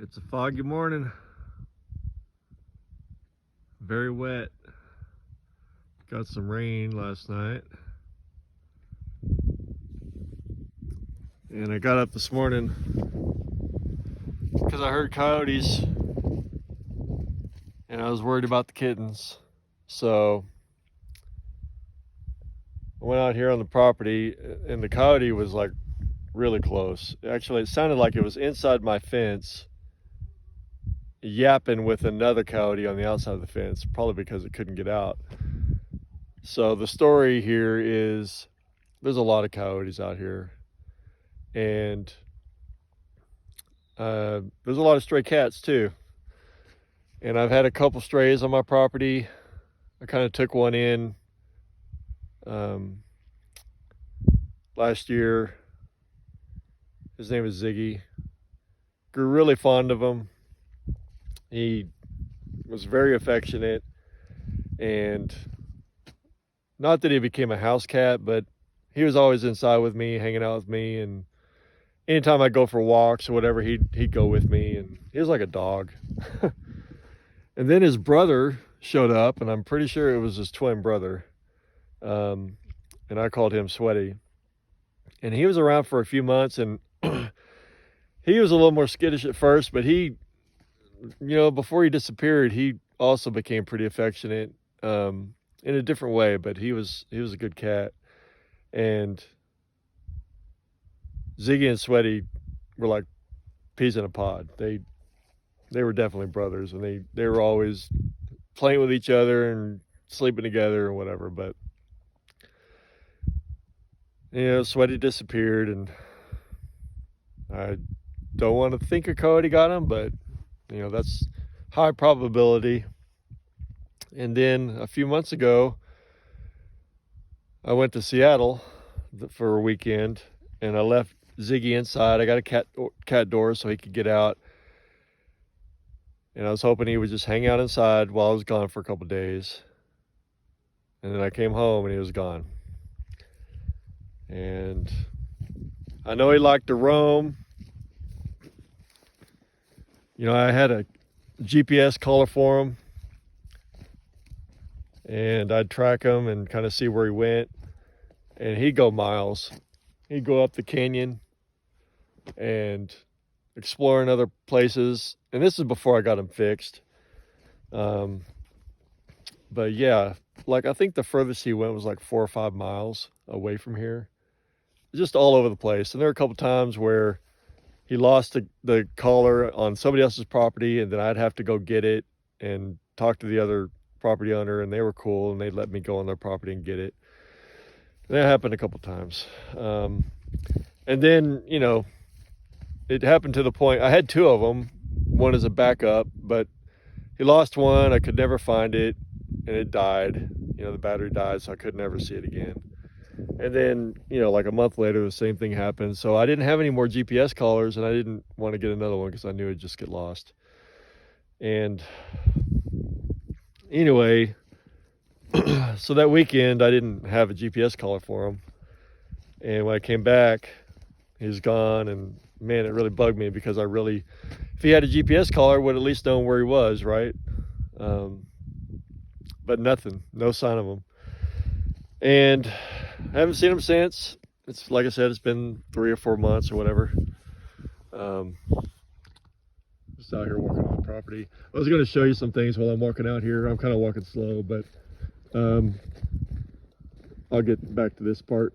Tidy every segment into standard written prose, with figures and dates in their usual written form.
It's a foggy morning, very wet. Got some rain last night. And I got up this morning because I heard coyotes and I was worried about the kittens. So I went out here on the property and the coyote was like really close. Actually, it sounded like it was inside my fence, yapping with another coyote on the outside of the fence, probably because it couldn't get out. So the story here is there's a lot of coyotes out here, and there's a lot of stray cats too. And I've had a couple strays on my property. I kind of took one in last year. His name is Ziggy. Grew really fond of him. He was very affectionate, and not that he became a house cat, but he was always inside with me, hanging out with me, and anytime I go for walks or whatever, he'd go with me, and he was like a dog. And then his brother showed up, and I'm pretty sure it was his twin brother, and I called him Sweaty. And he was around for a few months, and he was a little more skittish at first, but he, before he disappeared, he also became pretty affectionate in a different way, but he was a good cat. And Ziggy and Sweaty were like peas in a pod. They were definitely brothers, and they were always playing with each other and sleeping together or whatever. But Sweaty disappeared, and I don't want to think a coyote got him, but that's high probability. And then a few months ago, I went to Seattle for a weekend, and I left Ziggy inside. I got a cat door so he could get out, and I was hoping he would just hang out inside while I was gone for a couple days. And then I came home and he was gone. And I know he liked to roam. I had a GPS collar for him, and I'd track him and kind of see where he went. And he'd go miles. He'd go up the canyon and explore in other places. And this is before I got him fixed. But yeah, I think the furthest he went was like 4 or 5 miles away from here. Just all over the place. And there were a couple times where he lost the collar on somebody else's property, and then I'd have to go get it and talk to the other property owner, and they were cool, and they'd let me go on their property and get it. And that happened a couple times. And then, it happened to the point, I had 2 of them, one as a backup, but he lost one, I could never find it, and it died. The battery died, so I could never see it again. And then, like a month later, the same thing happened. So I didn't have any more GPS collars, and I didn't want to get another one because I knew it'd just get lost. And anyway, so that weekend I didn't have a GPS collar for him. And when I came back, he was gone. And man, it really bugged me because if he had a GPS collar, I would at least know where he was, right? But nothing, no sign of him. And I haven't seen him since. It's like I said, it's been 3 or 4 months or whatever. Just out here walking on the property. I was going to show you some things while I'm walking out here. I'm kind of walking slow, but I'll get back to this part.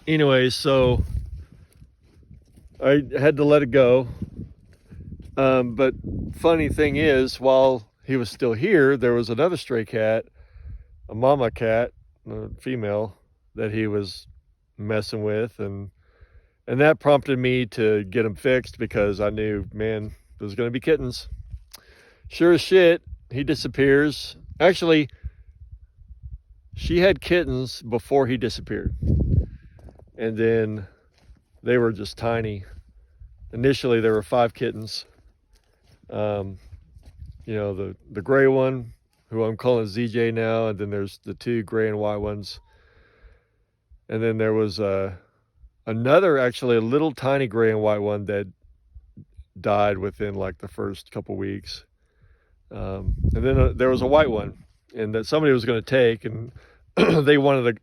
Anyway, so I had to let it go. But funny thing is, while he was still here, there was another stray cat, a mama cat, a female, that he was messing with, and that prompted me to get him fixed because I knew, man, there's going to be kittens. Sure as shit, he disappears. Actually, she had kittens before he disappeared, and then they were just tiny. Initially, there were 5 kittens. The gray one, who I'm calling ZJ now, and then there's the 2 gray and white ones. And then there was another, actually a little tiny gray and white one that died within like the first couple weeks. And then there was a white one, and that somebody was going to take, and they wanted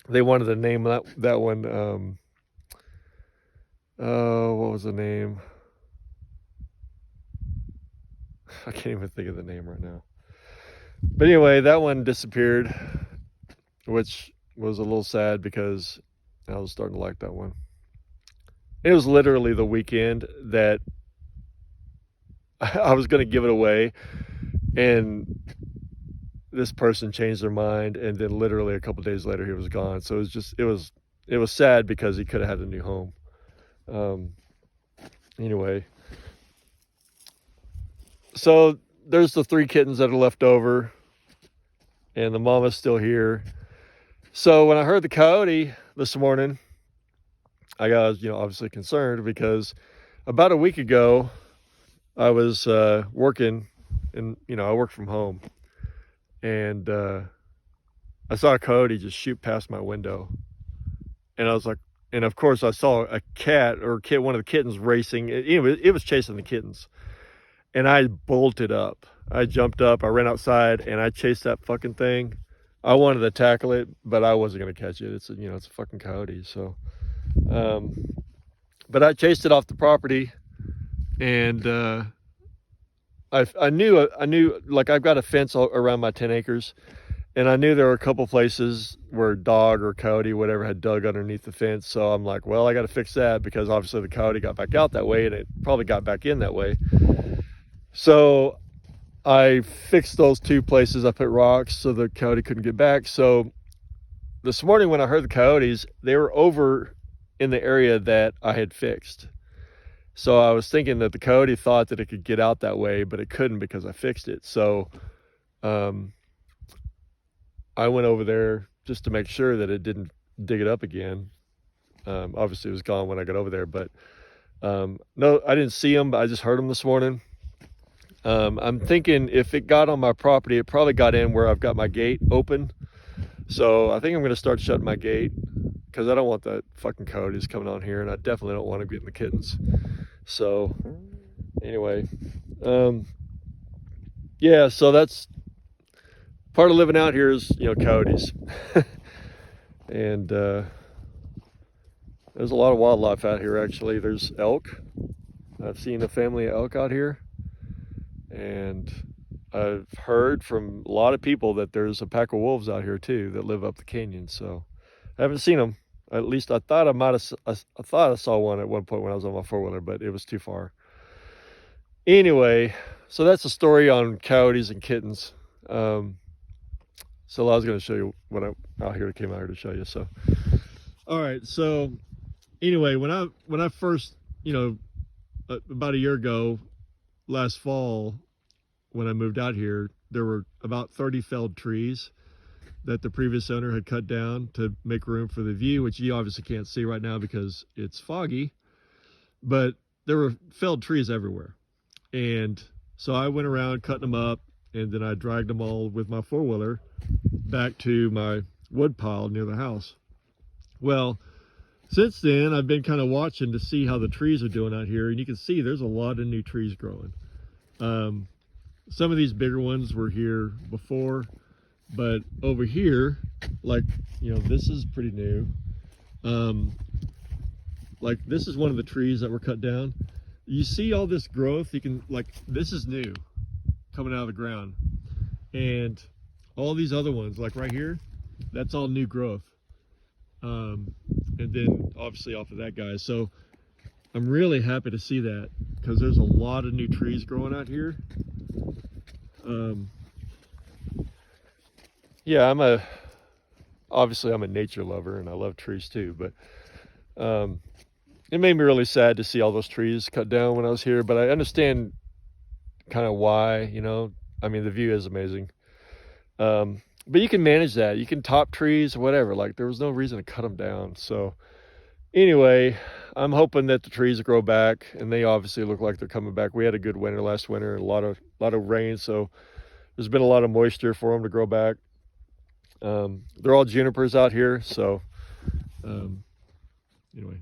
to name that one. What was the name? I can't even think of the name right now. But anyway, that one disappeared, which was a little sad because I was starting to like that one. It was literally the weekend that I was going to give it away, and this person changed their mind, and then literally a couple days later he was gone. So it was sad because he could have had a new home. Anyway, so there's the 3 kittens that are left over, and the mama's still here. So when I heard the coyote this morning, I got, obviously concerned, because about a week ago I was working, and I work from home, and I saw a coyote just shoot past my window, and I was like, and of course I saw a cat, one of the kittens racing. It was chasing the kittens, and I bolted up. I jumped up, I ran outside, and I chased that fucking thing. I wanted to tackle it, but I wasn't going to catch it. It's a fucking coyote. So, but I chased it off the property, and I knew, like, I've got a fence around my 10 acres, and I knew there were a couple places where dog or coyote, whatever, had dug underneath the fence. So I'm like, well, I got to fix that, because obviously the coyote got back out that way, and it probably got back in that way. So I fixed those 2 places. I put rocks so the coyote couldn't get back. So this morning when I heard the coyotes, they were over in the area that I had fixed. So I was thinking that the coyote thought that it could get out that way, but it couldn't because I fixed it. So I went over there just to make sure that it didn't dig it up again. Obviously it was gone when I got over there, but no, I didn't see them, but I just heard them this morning. I'm thinking if it got on my property, it probably got in where I've got my gate open. So I think I'm going to start shutting my gate, because I don't want that fucking coyotes coming on here, and I definitely don't want them getting the kittens. So anyway, yeah, so that's part of living out here is, coyotes. And there's a lot of wildlife out here, actually. There's elk. I've seen a family of elk out here. And I've heard from a lot of people that there's a pack of wolves out here too that live up the canyon. So I haven't seen them. At least I thought I thought I saw one at one point when I was on my 4-wheeler, but it was too far. Anyway, so that's the story on coyotes and kittens. So I was going to show you what I came out here to show you. So, all right. So anyway, when I first, about a year ago, last fall, when I moved out here, there were about 30 felled trees that the previous owner had cut down to make room for the view, which you obviously can't see right now because it's foggy, but there were felled trees everywhere. And so I went around cutting them up, and then I dragged them all with my 4-wheeler back to my wood pile near the house. Well, since then, I've been kind of watching to see how the trees are doing out here, and you can see there's a lot of new trees growing. Some of these bigger ones were here before, but over here, like, this is pretty new. Like, this is one of the trees that were cut down. You see all this growth, this is new, coming out of the ground. And all these other ones, like right here, that's all new growth. And then obviously off of that guy. So I'm really happy to see that, because there's a lot of new trees growing out here. Yeah, obviously I'm a nature lover, and I love trees too, but it made me really sad to see all those trees cut down when I was here, but I understand kind of why. I mean, the view is amazing. But you can manage that. You can top trees, whatever. Like, there was no reason to cut them down. So anyway, I'm hoping that the trees grow back, and they obviously look like they're coming back. We had a good winter last winter, a lot of rain, so there's been a lot of moisture for them to grow back. They're all junipers out here, so anyway.